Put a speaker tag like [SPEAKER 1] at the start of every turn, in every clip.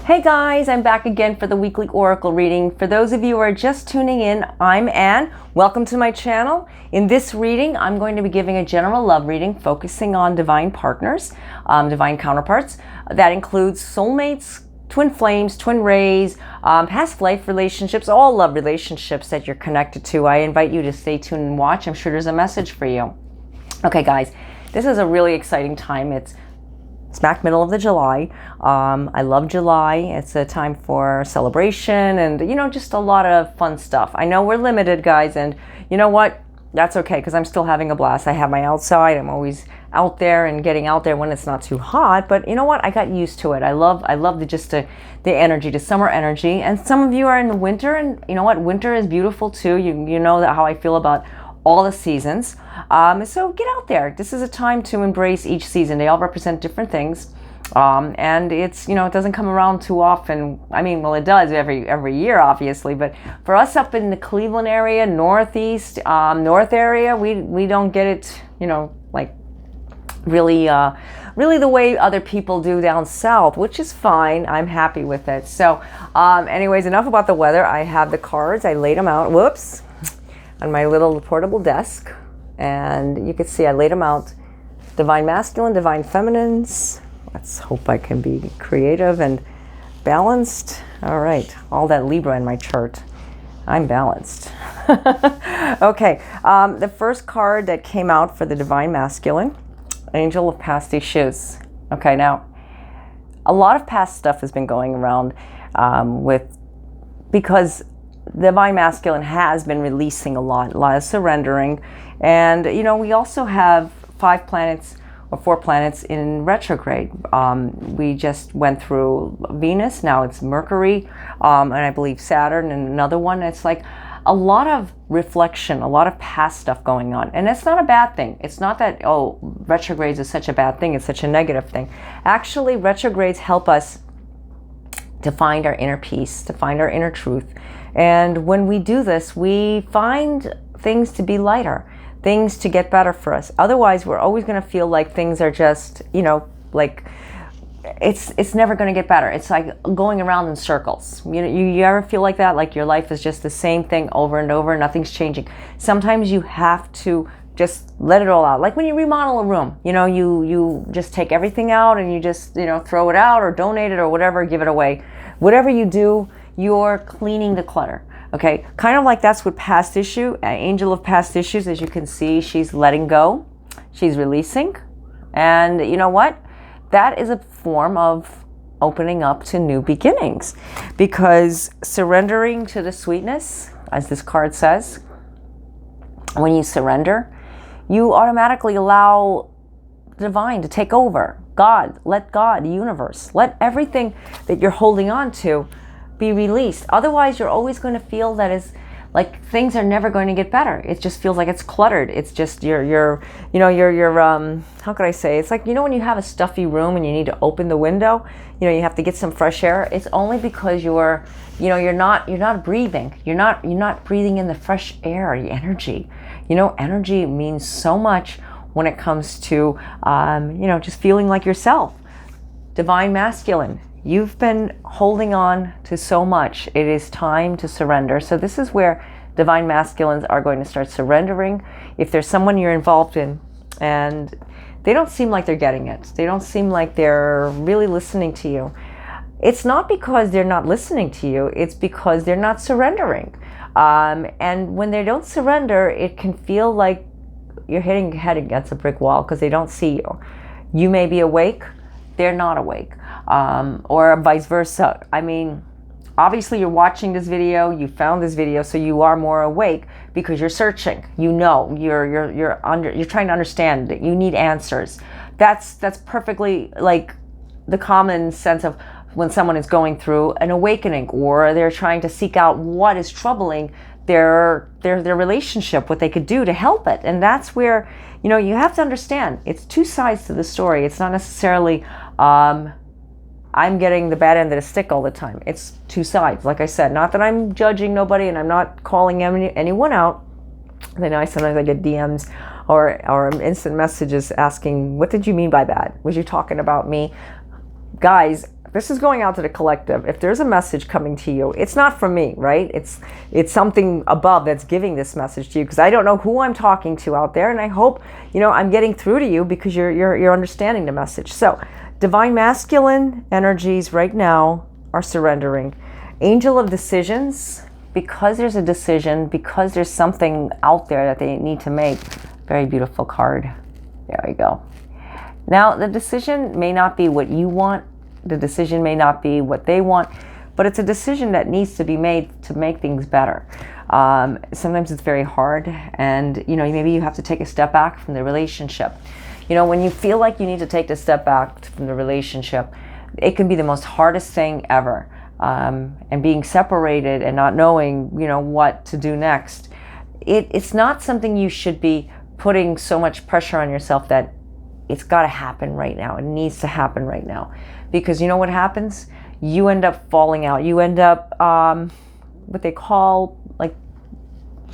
[SPEAKER 1] Hey guys, I'm back again for the weekly oracle reading. For those of you who are just tuning in, I'm Anne. Welcome to my channel. In this reading, I'm going to be giving a general love reading focusing on divine partners, divine counterparts. That includes soulmates, twin flames, twin rays, past life relationships, all love relationships that you're connected to. I invite you to stay tuned and watch. I'm sure there's a message for you. Okay guys, this is a really exciting time. It's smack middle of the July. I love July. It's a time for celebration and, just a lot of fun stuff. I know we're limited, guys, and you know what? That's okay, because I'm still having a blast. I have my outside. I'm always out there and getting out there when it's not too hot. But you know what? I got used to it. I love the energy, the summer energy. And some of you are in the winter, and you know what? Winter is beautiful too. You know that how I feel about all the seasons. So get out there. This is a time to embrace each season. They all represent different things. And it's, it doesn't come around too often. I mean, well, it does every year, obviously, but for us up in the Cleveland area, northeast, north area, we don't get it, like really the way other people do down south, which is fine. I'm happy with it. So, anyways, enough about the weather. I have the cards. I laid them out. Whoops. On my little portable desk, and you can see I laid them out. Divine masculine, divine feminines. Let's hope I can be creative and balanced. All right, all that Libra in my chart. I'm balanced. Okay, the first card that came out for the divine masculine, Angel of Past Issues. Okay, now a lot of past stuff has been going around because divine masculine has been releasing a lot of surrendering. And, we also have 5 planets or 4 planets in retrograde. We just went through Venus, now it's Mercury, and I believe Saturn, and another one. It's like a lot of reflection, a lot of past stuff going on. And that's not a bad thing. It's not that, retrogrades is such a bad thing, it's such a negative thing. Actually, retrogrades help us to find our inner peace, to find our inner truth. And when we do this, we find things to be lighter, things to get better for us. Otherwise, we're always going to feel like things are just, like it's never going to get better. It's like going around in circles. You ever feel like that? Like your life is just the same thing over and over, nothing's changing. Sometimes you have to just let it all out. Like when you remodel a room, you just take everything out and you just, throw it out or donate it or whatever, give it away. Whatever you do, you're cleaning the clutter. Okay, kind of like that's what past issue, Angel of Past Issues, as you can see, she's letting go, she's releasing. And you know what? That is a form of opening up to new beginnings, because surrendering to the sweetness, as this card says, when you surrender, you automatically allow divine to take over. God, let God, the universe, let everything that you're holding on to be released. Otherwise, you're always going to feel that is like things are never going to get better. It just feels like it's cluttered. It's just your how could I say? It's like, when you have a stuffy room and you need to open the window, you have to get some fresh air. It's only because you're not breathing. You're not breathing in the fresh air, the energy. Energy means so much when it comes to just feeling like yourself. Divine masculine. You've been holding on to so much. It is time to surrender. So this is where divine masculines are going to start surrendering. If there's someone you're involved in and they don't seem like they're getting it, they don't seem like they're really listening to you, it's not because they're not listening to you, it's because they're not surrendering. And when they don't surrender, it can feel like you're hitting your head against a brick wall because they don't see you. You may be awake, they're not awake. Or vice versa. I mean, obviously you're watching this video, you found this video, so you are more awake because you're searching. You're trying to understand it. You need answers. That's perfectly like the common sense of when someone is going through an awakening, or they're trying to seek out what is troubling their relationship, what they could do to help it. And that's where, you have to understand, it's 2 sides to the story. It's not necessarily I'm getting the bad end of the stick all the time. It's 2 sides. Like I said, not that I'm judging nobody and I'm not calling anyone out. Sometimes I get DMs or instant messages asking, what did you mean by that? Was you talking about me? Guys, This is going out to the collective. If there's a message coming to you, it's not from me, right? It's something above that's giving this message to you, because I don't know who I'm talking to out there, and I hope, I'm getting through to you because you're understanding the message. So, divine masculine energies right now are surrendering. Angel of decisions, because there's a decision, because there's something out there that they need to make. Very beautiful card. There we go. Now, the decision may not be what you want. The decision may not be what they want, but it's a decision that needs to be made to make things better. Sometimes it's very hard, and maybe you have to take a step back from the relationship. When you feel like you need to take a step back from the relationship, it can be the most hardest thing ever. And being separated and not knowing, what to do next. It's not something you should be putting so much pressure on yourself that it's got to happen right now. It needs to happen right now. Because you know what happens? You end up falling out. You end up, what they call, like,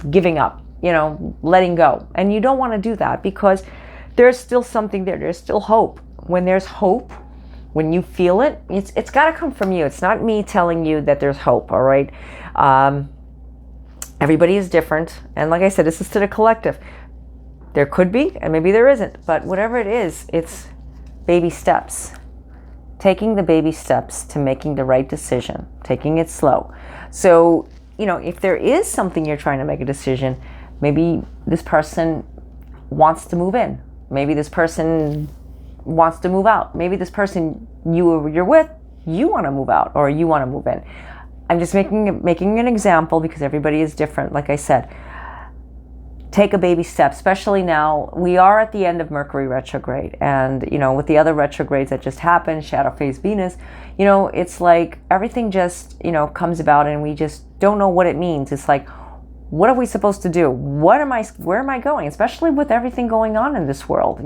[SPEAKER 1] giving up, letting go. And you don't want to do that, because there's still something there. There's still hope. When there's hope, when you feel it, it's got to come from you. It's not me telling you that there's hope, all right? Everybody is different. And like I said, this is to the collective. There could be, and maybe there isn't. But whatever it is, it's baby steps. Taking the baby steps to making the right decision. Taking it slow. So, if there is something you're trying to make a decision, maybe this person wants to move in. Maybe this person wants to move out. Maybe this person you're with, you want to move out, or you want to move in. I'm just making an example, because everybody is different. Like I said, take a baby step, especially now. We are at the end of Mercury retrograde, and with the other retrogrades that just happened, shadow phase Venus, it's like everything just comes about, and we just don't know what it means. It's like, what are we supposed to do? Where am I going? Especially with everything going on in this world,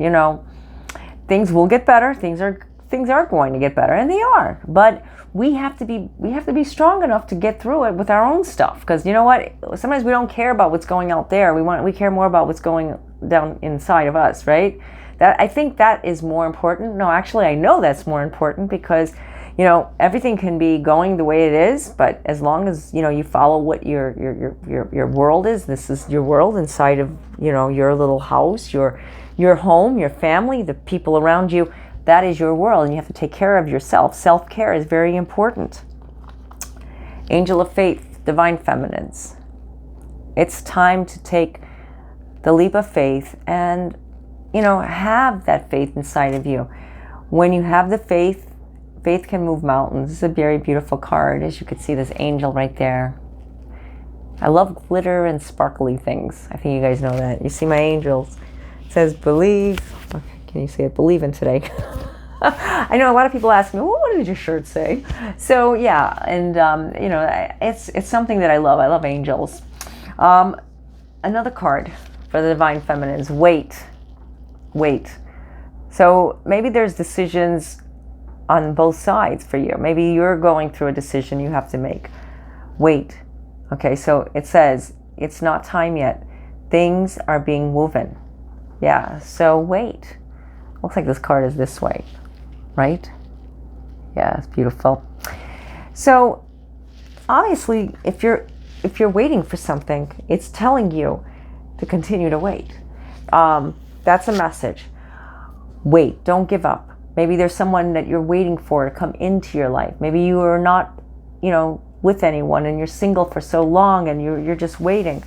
[SPEAKER 1] things will get better. Things are going to get better, and they are. But we have to be strong enough to get through it with our own stuff. Because you know what? Sometimes we don't care about what's going out there. We care more about what's going down inside of us, right? I think that is more important. No, actually, I know that's more important, because everything can be going the way it is, but as long as you follow what your world is. This is your world inside of your little house, your home, your family, the people around you. That is your world, and you have to take care of yourself. Self-care is very important. Angel of Faith, Divine Feminines. It's time to take the leap of faith and, have that faith inside of you. When you have the faith, faith can move mountains. This is a very beautiful card. As you can see, this angel right there. I love glitter and sparkly things. I think you guys know that. You see my angels. It says believe. Can you see it? Believe in today. I know a lot of people ask me, well, what did your shirt say? So yeah, and it's something that I love. I love angels. Another card for the Divine Feminines. Wait. So maybe there's decisions on both sides for you. Maybe you're going through a decision you have to make. Wait. Okay, so it says it's not time yet. Things are being woven. Yeah, so wait. Looks like this card is this way, right? Yeah, it's beautiful. So obviously, if you're waiting for something, it's telling you to continue to wait. That's a message. Wait, don't give up. Maybe there's someone that you're waiting for to come into your life. Maybe you are not, with anyone, and you're single for so long, and you're just waiting.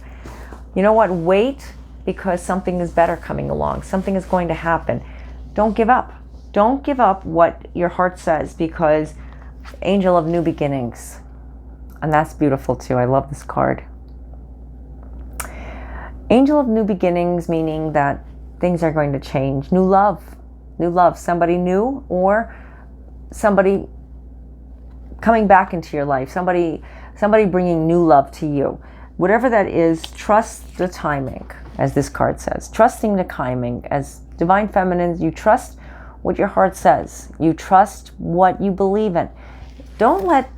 [SPEAKER 1] You know what? Wait, because something is better coming along. Something is going to happen. Don't give up. Don't give up what your heart says, because Angel of New Beginnings. And that's beautiful too. I love this card. Angel of New Beginnings, meaning that things are going to change. New love. Somebody new, or somebody coming back into your life. Somebody bringing new love to you. Whatever that is, trust the timing, as this card says. Trusting the timing. As Divine Feminines, you trust what your heart says. You trust what you believe in. Don't let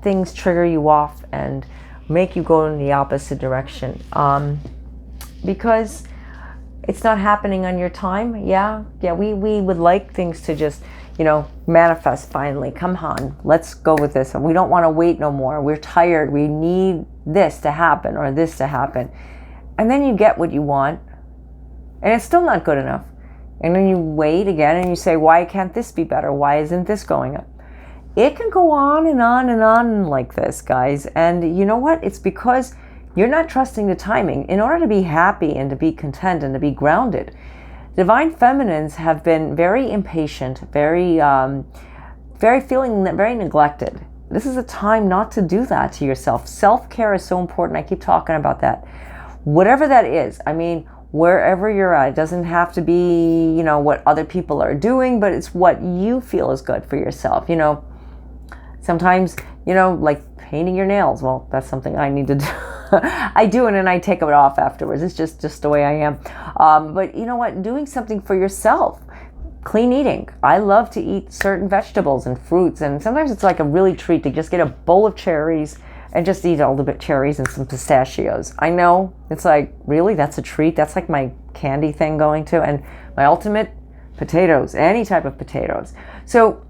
[SPEAKER 1] things trigger you off and make you go in the opposite direction. Because it's not happening on your time. Yeah, we would like things to just, manifest finally. Come on, let's go with this. We don't want to wait no more. We're tired. We need this to happen or this to happen. And then you get what you want, and it's still not good enough. And then you wait again and you say, why can't this be better? Why isn't this going up? It can go on and on and on like this, guys. And you know what? It's because you're not trusting the timing. In order to be happy and to be content and to be grounded, divine feminines have been very impatient, very feeling very neglected. This is a time not to do that to yourself. Self-care is so important. I keep talking about that. Whatever that is, I mean, wherever you're at, it doesn't have to be, what other people are doing, but it's what you feel is good for yourself. Sometimes, like painting your nails. Well, that's something I need to do. I do, and then I take it off afterwards. It's just the way I am. But you know what? Doing something for yourself. Clean eating. I love to eat certain vegetables and fruits, and sometimes it's like a really treat to just get a bowl of cherries and just eat all the bit cherries and some pistachios. I know, it's like, really? That's a treat? That's like my candy thing going to, and my ultimate, potatoes, any type of potatoes. So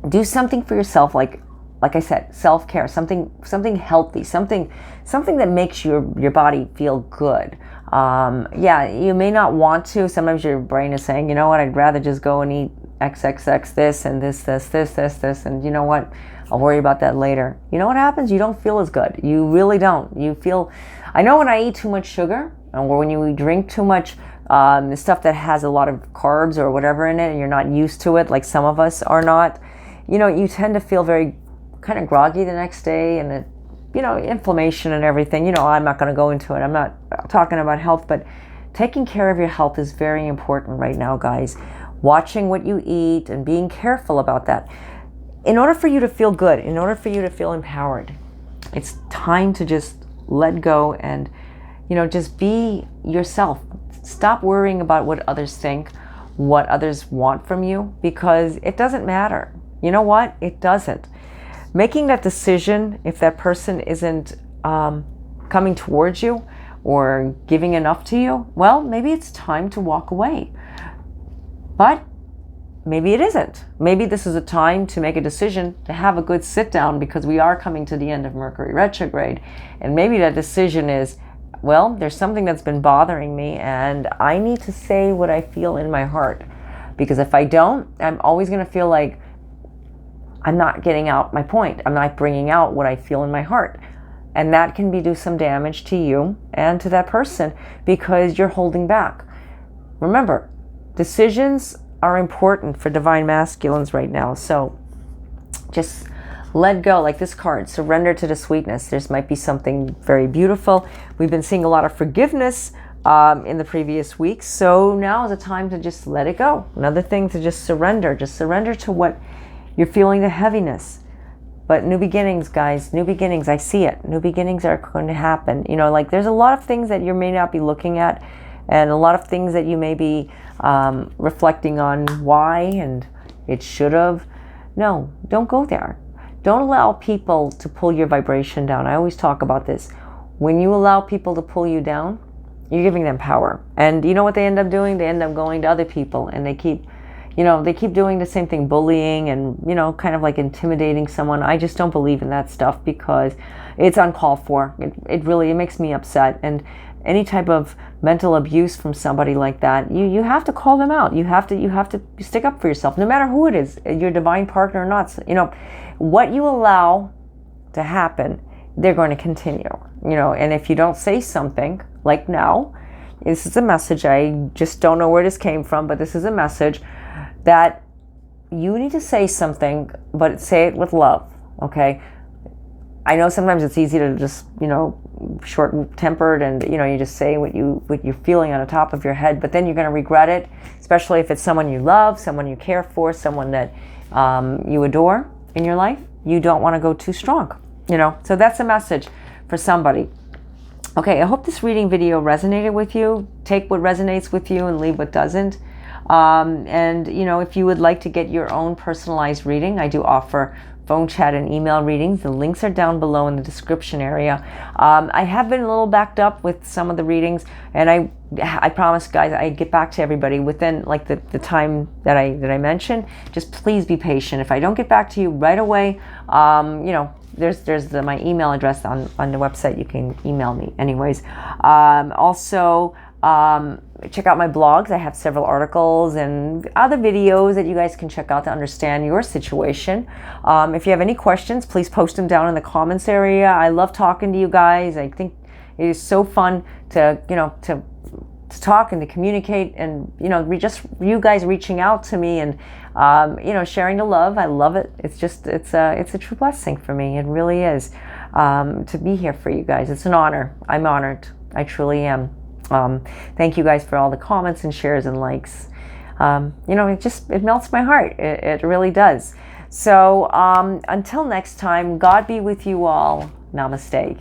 [SPEAKER 1] do something for yourself, like I said, self-care, something healthy, something that makes your body feel good. Yeah, you may not want to. Sometimes your brain is saying, you know what, I'd rather just go and eat XXX this and this, and you know what, I'll worry about that later. You know what happens? You don't feel as good. You really don't. You feel, I know when I eat too much sugar, or when you drink too much stuff that has a lot of carbs or whatever in it, and you're not used to it, like some of us are not, you tend to feel very kind of groggy the next day, and inflammation and everything. I'm not going to go into it. I'm not talking about health, but taking care of your health is very important right now, guys. Watching what you eat and being careful about that. In order for you to feel good, in order for you to feel empowered, it's time to just let go and, just be yourself. Stop worrying about what others think, what others want from you, because it doesn't matter. You know what? It doesn't. Making that decision, if that person isn't coming towards you or giving enough to you, well, maybe it's time to walk away. But maybe it isn't. Maybe this is a time to make a decision to have a good sit down, because we are coming to the end of Mercury retrograde. And maybe that decision is, well, there's something that's been bothering me, and I need to say what I feel in my heart. Because if I don't, I'm always going to feel like I'm not getting out my point. I'm not bringing out what I feel in my heart. And that can do some damage to you and to that person, because you're holding back. Remember, decisions are important for divine masculines right now. So just let go, like this card, surrender to the sweetness. There might be something very beautiful. We've been seeing a lot of forgiveness in the previous weeks. So now is a time to just let it go. Another thing to just surrender to what you're feeling, the heaviness. But new beginnings, guys, new beginnings, I see it. New beginnings are going to happen. Like there's a lot of things that you may not be looking at, and a lot of things that you may be reflecting on why and it should have. No, don't go there. Don't allow people to pull your vibration down. I always talk about this. When you allow people to pull you down, you're giving them power. And you know what they end up doing? They end up going to other people, and they keep doing the same thing, bullying and, kind of like intimidating someone. I just don't believe in that stuff, because it's uncalled for. It really makes me upset. And any type of mental abuse from somebody like that, you have to call them out. You have to stick up for yourself, no matter who it is, your divine partner or not. What you allow to happen, they're going to continue. And if you don't say something, like now, this is a message. I just don't know where this came from, but this is a message that you need to say something, but say it with love, okay? I know sometimes it's easy to just, short-tempered, and, you just say what you're feeling on the top of your head, but then you're going to regret it, especially if it's someone you love, someone you care for, someone that you adore in your life. You don't want to go too strong, So that's a message for somebody. Okay, I hope this reading video resonated with you. Take what resonates with you and leave what doesn't. And if you would like to get your own personalized reading, I do offer phone chat and email readings. The links are down below in the description area. I have been a little backed up with some of the readings, and I promise, guys, I get back to everybody within like the time that I mentioned. Just please be patient. If I don't get back to you right away, you know, there's my email address on the website. You can email me anyways. Also, check out my blogs. I have several articles and other videos that you guys can check out to understand your situation. If you have any questions, please post them down in the comments area. I love talking to you guys. I think it is so fun to, you know, to talk and to communicate, and, you know, just you guys reaching out to me and, you know, sharing the love. I love it. It's just, it's a true blessing for me. It really is, to be here for you guys. It's an honor. I'm honored. I truly am. Thank you guys for all the comments and shares and likes. You know, it melts my heart. It really does. So until next time, God be with you all. Namaste.